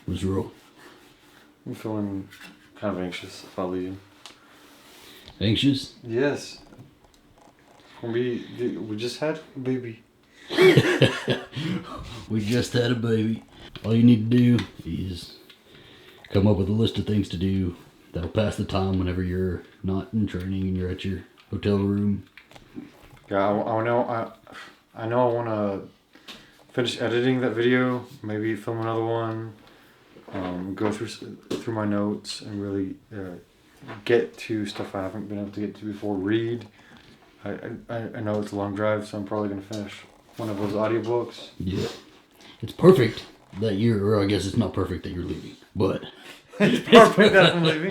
What's wrong? I'm feeling kind of anxious about leaving. Anxious? Yes. We just had a baby. We just had a baby. All you need to do is come up with a list of things to do that'll pass the time whenever you're not in training and you're at your hotel room. Yeah, I know I want to finish editing that video, maybe film another one, go through my notes and really get to stuff I haven't been able to get to before. Read. I know it's a long drive, so I'm probably going to finish one of those audiobooks. Yeah. It's perfect that or I guess it's not perfect that you're leaving, but... It's perfect that I'm leaving.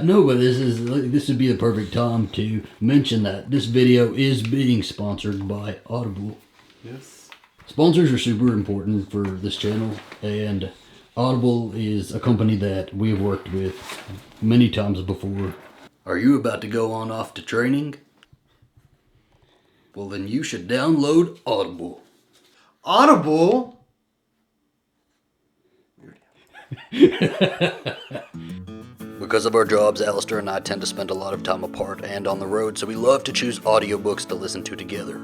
No, but this would be the perfect time to mention that this video is being sponsored by Audible. Yes. Sponsors are super important for this channel, and Audible is a company that we've worked with many times before. Are you about to go on off to training? Well, then you should download Audible. Audible? Because of our jobs, Alistair and I tend to spend a lot of time apart and on the road, so we love to choose audiobooks to listen to together.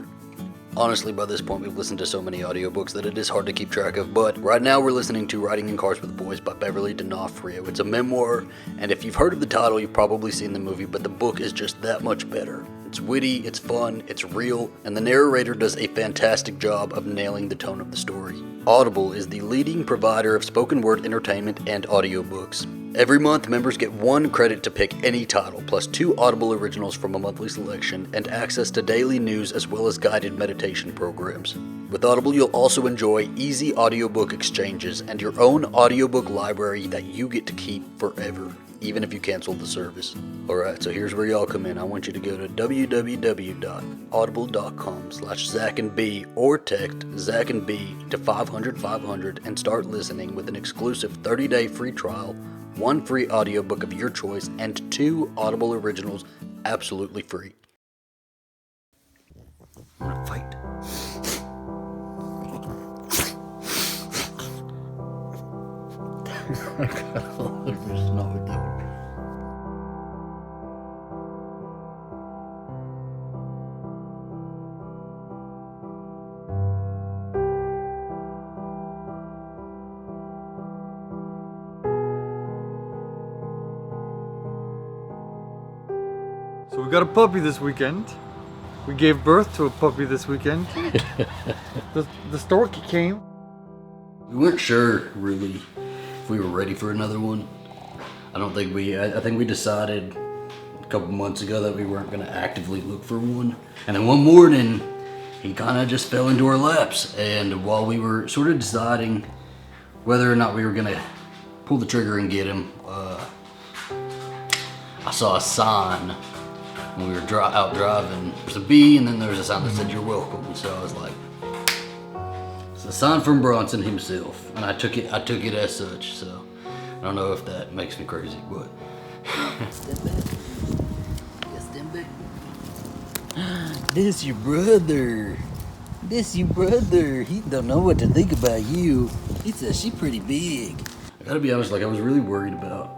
Honestly, by this point, we've listened to so many audiobooks that it is hard to keep track of, but right now we're listening to Riding in Cars with Boys by Beverly D'Onofrio. It's a memoir, and if you've heard of the title, you've probably seen the movie, but the book is just that much better. It's witty, it's fun, it's real, and the narrator does a fantastic job of nailing the tone of the story. Audible is the leading provider of spoken word entertainment and audiobooks. Every month, members get 1 credit to pick any title, plus 2 Audible originals from a monthly selection, and access to daily news as well as guided meditation programs. With Audible, you'll also enjoy easy audiobook exchanges and your own audiobook library that you get to keep forever, even if you cancel the service. Alright, so here's where y'all come in. I want you to go to www.audible.com/ZachandB or text Zach and B to 500 and start listening with an exclusive 30-day free trial, 1 free audiobook of your choice, and 2 Audible originals absolutely free. I'm gonna fight. I got all over snow with that one. So we got a puppy this weekend. We gave birth to a puppy this weekend. the storky came. We weren't sure, really, if we were ready for another one. I think we decided a couple months ago that we weren't going to actively look for one. And then one morning, he kind of just fell into our laps. And while we were sort of deciding whether or not we were going to pull the trigger and get him, I saw a sign when we were out driving. There's a bee, and then there's a sign that said, "You're welcome." And so I was like, it's a sign from Bronson himself, and I took it as such. So I don't know if that makes me crazy, but step back. Yeah, step back. This your brother. He don't know what to think about you. He says she's pretty big. I gotta be honest, I was really worried about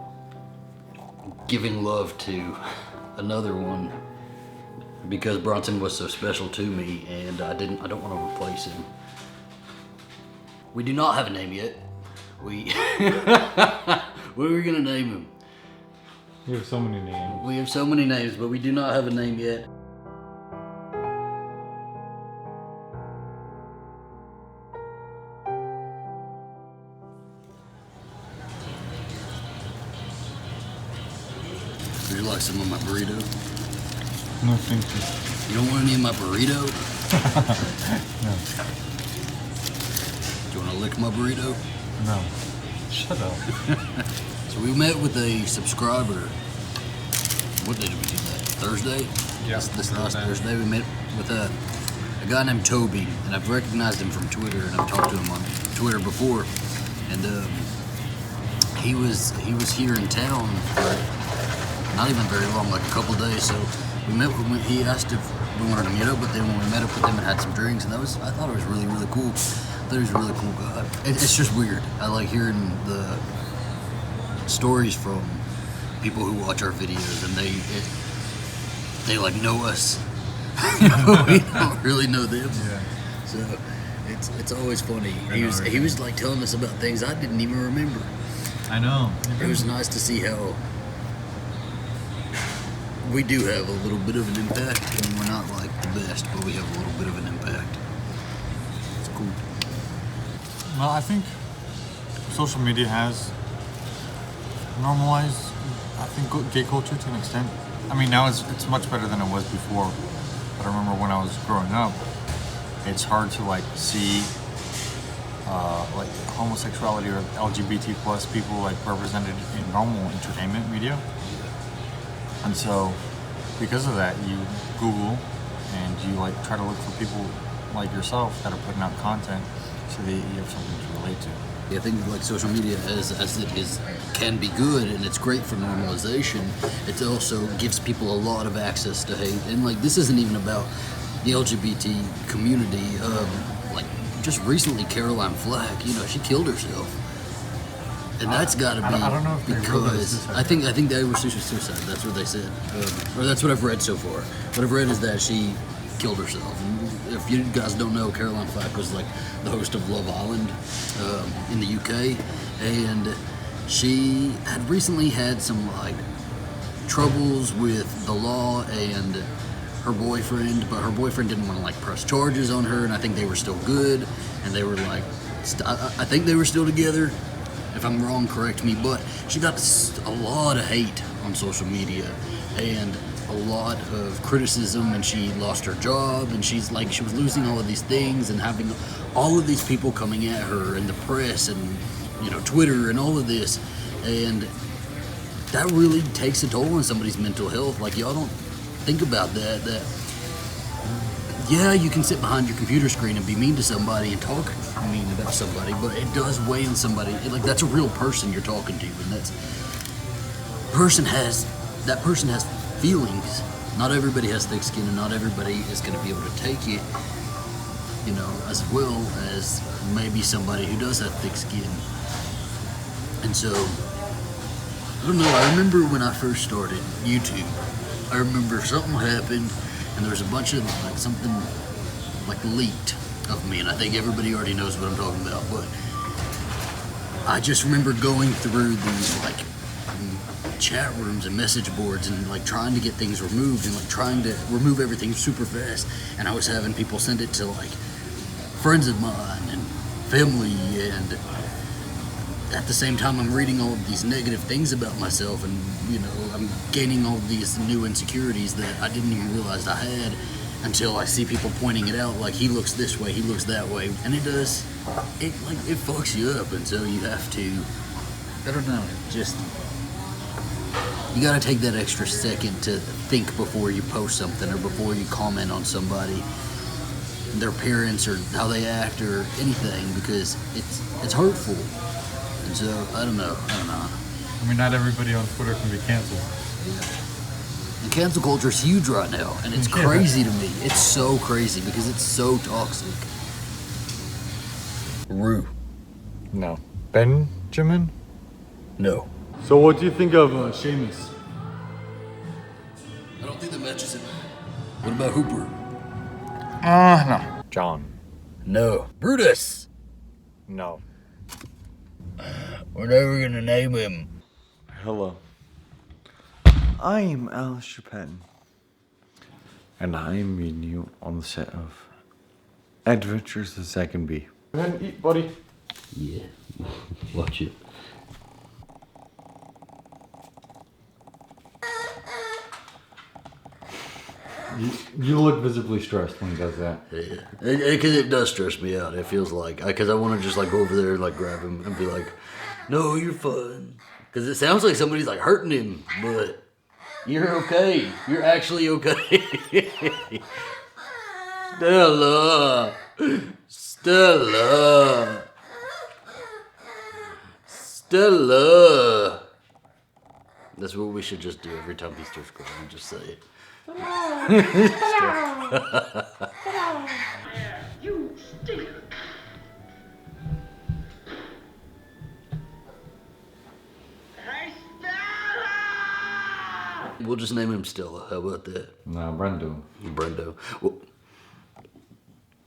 giving love to another one because Bronson was so special to me, and I don't want to replace him. We do not have a name yet. What are we gonna name him? We have so many names. We have so many names, but we do not have a name yet. Would you like some of my burrito? No, thank you. You don't want any of my burrito? No. Do you want to lick my burrito? No. Shut up. So we met with a subscriber. What day did we do that? Thursday? Yeah. This last Thursday we met with a guy named Toby, and I've recognized him from Twitter, and I've talked to him on Twitter before. And he was here in town for not even very long, like a couple days. So we met with, he asked if we wanted to meet up with him. When we met up with him and had some drinks, and I thought it was really, really cool. thought he was a really cool guy. It's just weird. I like hearing the stories from people who watch our videos, and they like know us. We don't really know them. Yeah. So it's always funny. He was like telling us about things I didn't even remember. I know. It was nice to see how we do have a little bit of an impact, and we're not like the best, but we have a little bit of an impact. It's cool. Well, I think social media has normalized, I think, gay culture to an extent. I mean, now it's much better than it was before. But I remember when I was growing up, it's hard to like see like homosexuality or LGBT plus people like represented in normal entertainment media. And so, because of that, you Google and you like try to look for people like yourself that are putting out content so that you have something to relate to. Yeah, I think like social media as it is can be good and it's great for normalization. It also gives people a lot of access to hate, and like this isn't even about the LGBT community. Like just recently, Caroline Flack, she killed herself, and that's got to be I don't know if because I think they were suicide. That's what they said, or that's what I've read so far. What I've read is that she killed herself. And if you guys don't know, Caroline Flack was like the host of Love Island in the UK, and she had recently had some like troubles with the law and her boyfriend, but her boyfriend didn't want to like press charges on her, and I think they were still good, and they were like, I think they were still together. If I'm wrong, correct me, but she got a lot of hate on social media and a lot of criticism, and she lost her job, and she was losing all of these things and having all of these people coming at her in the press and Twitter and all of this, and that really takes a toll on somebody's mental health. Like, y'all don't think about that yeah, you can sit behind your computer screen and be mean to somebody and talk mean about somebody, but it does weigh on somebody. Like, that's a real person you're talking to, and that person has feelings. Not everybody has thick skin, and not everybody is going to be able to take it, as well as maybe somebody who does have thick skin. And so, I don't know, I remember when I first started YouTube, I remember something happened, and there was a bunch of, like, something, like, leaked of me, and I think everybody already knows what I'm talking about, but I just remember going through these, like, chat rooms and message boards and like trying to get things removed and like trying to remove everything super fast, and I was having people send it to like friends of mine and family, and at the same time I'm reading all of these negative things about myself, and I'm gaining all of these new insecurities that I didn't even realize I had until I see people pointing it out, like, he looks this way, he looks that way, and it fucks you up. And so you have to, I don't know, just you gotta take that extra second to think before you post something or before you comment on somebody, their appearance or how they act or anything, because it's hurtful. And so I don't know. I mean, not everybody on Twitter can be canceled. Yeah. And cancel culture is huge right now, and it's crazy to me. It's so crazy because it's so toxic. Rue. No. Benjamin? No. So what do you think of Seamus? I don't think that matches him. What about Hooper? No. John? No. Brutus? No. We're never gonna name him. Hello. I am Alistair Penn, and I am meeting you on the set of Adventureszachandb. Go ahead and eat, buddy. Yeah. Watch it. You look visibly stressed when he does that. Yeah. Because it does stress me out. It feels like, because I want to just like go over there and like grab him and be like, no, you're fine. Because it sounds like somebody's like hurting him, but you're okay. You're actually okay. Stella. Stella. Stella. That's what we should just do every time he starts crying. Just say it. You stink. We'll just name him Stella. How about that? Nah, Brando. Brando. Well,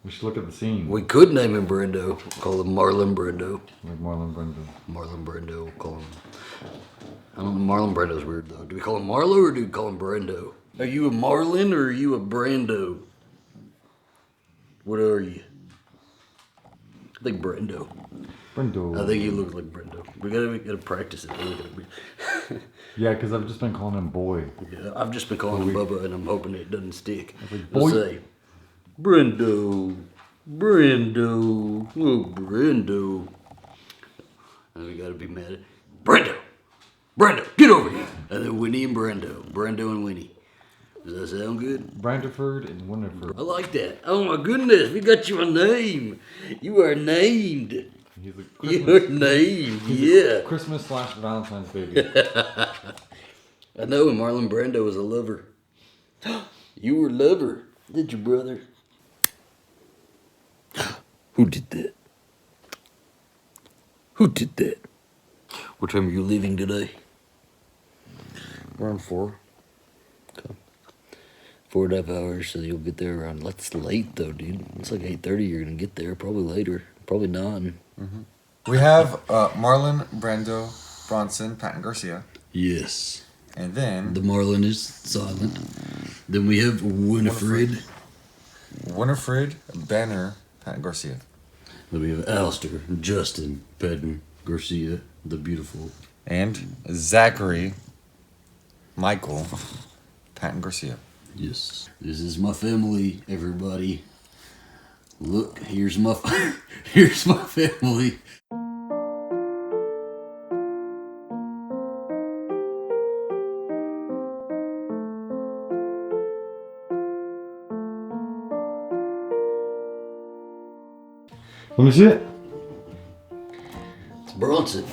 We should look at the scene. we could name him Brando. Call him Marlon Brando. Like Marlon Brando. Marlon Brando. Call him. I don't know. Marlon Brando's weird though. Do we call him Marlo or do we call him Brando? Are you a Marlon or are you a Brando? What are you? I think Brando. Brando. I think you look like Brando. We gotta practice it. Yeah, because I've just been calling him boy. Yeah, I've just been calling him Bubba, and I'm hoping it doesn't stick. like, We'll boy. say, Brando, Brando, oh Brando. And we gotta be mad at Brando, Brando, get over here. And then Winnie and Brando and Winnie. Does that sound good? Brandiford and Winifred. I like that. Oh my goodness, we got you a name. You are named. He's a You're named, yeah. Christmas / Valentine's baby. I know Marlon Brando was a lover. You were a lover, did you, brother? Who did that? Who did that? What time are you leaving today? Around 4. Okay. 4.5 hours, so you'll get there around. That's late though, dude. It's like 8:30. You're gonna get there. Probably later. Probably 9. We have Marlon Brando, Bronson, Patton Garcia, Yes. and then The Marlin is silent. Then we have Winifred. Winifred, Banner, Patton Garcia. Then we have Alistair, Justin, Patton, Garcia, the beautiful. And Zachary, Michael, Patton Garcia. Yes. This is my family, everybody. Look, here's my here's my family. Let me see it. It's Bronson.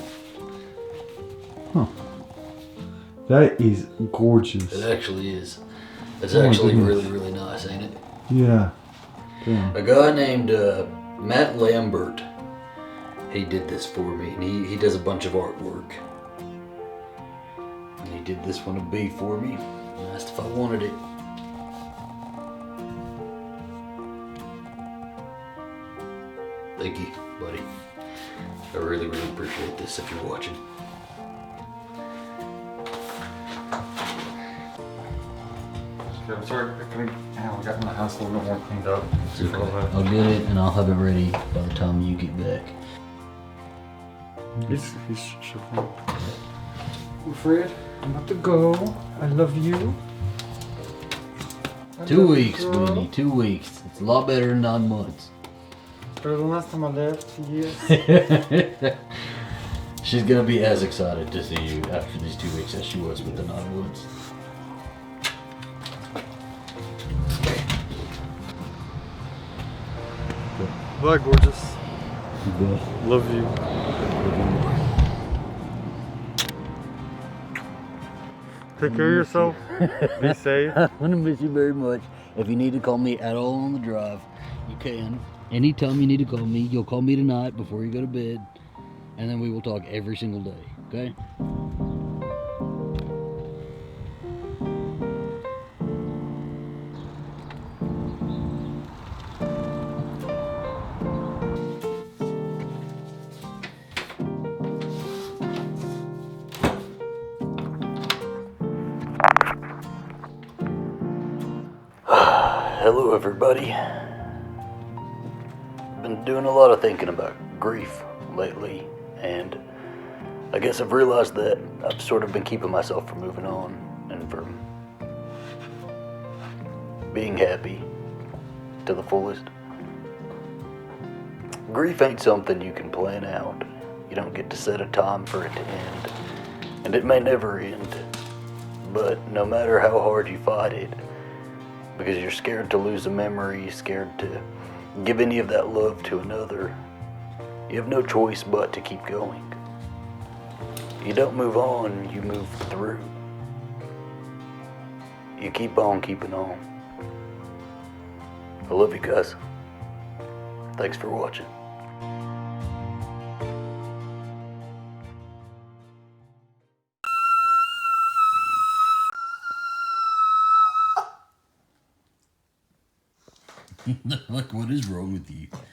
That is gorgeous. It actually is. It's Oh my actually goodness. really, really nice, ain't it? Yeah. Damn. A guy named Matt Lambert, he did this for me, and he does a bunch of artwork. And he did this one to be for me. And asked if I wanted it. Thank you, buddy. I really, really appreciate this if you're watching. Okay, I'm sorry. I got my house a little bit more cleaned up. I'll get it and I'll have it ready by the time you get back. He's shuffling. Fred, I'm about to go. I love you. 2 weeks, Winnie, 2 weeks. It's a lot better than 9 months. Better than last time I left, yes. She's gonna be as excited to see you after these 2 weeks as she was with the 9 months. Bye, gorgeous. Love you. Take care of yourself. Be safe. I'm gonna miss you very much. If you need to call me at all on the drive, you can. Anytime you need to call me, you'll call me tonight before you go to bed, and then we will talk every single day, okay? Hello, everybody. Been doing a lot of thinking about grief lately, and I guess I've realized that I've sort of been keeping myself from moving on and from being happy to the fullest. Grief ain't something you can plan out. You don't get to set a time for it to end, and it may never end. But no matter how hard you fight it, because you're scared to lose a memory, scared to give any of that love to another, you have no choice but to keep going. You don't move on, you move through. You keep on keeping on. I love you guys. Thanks for watching. Like, what is wrong with you?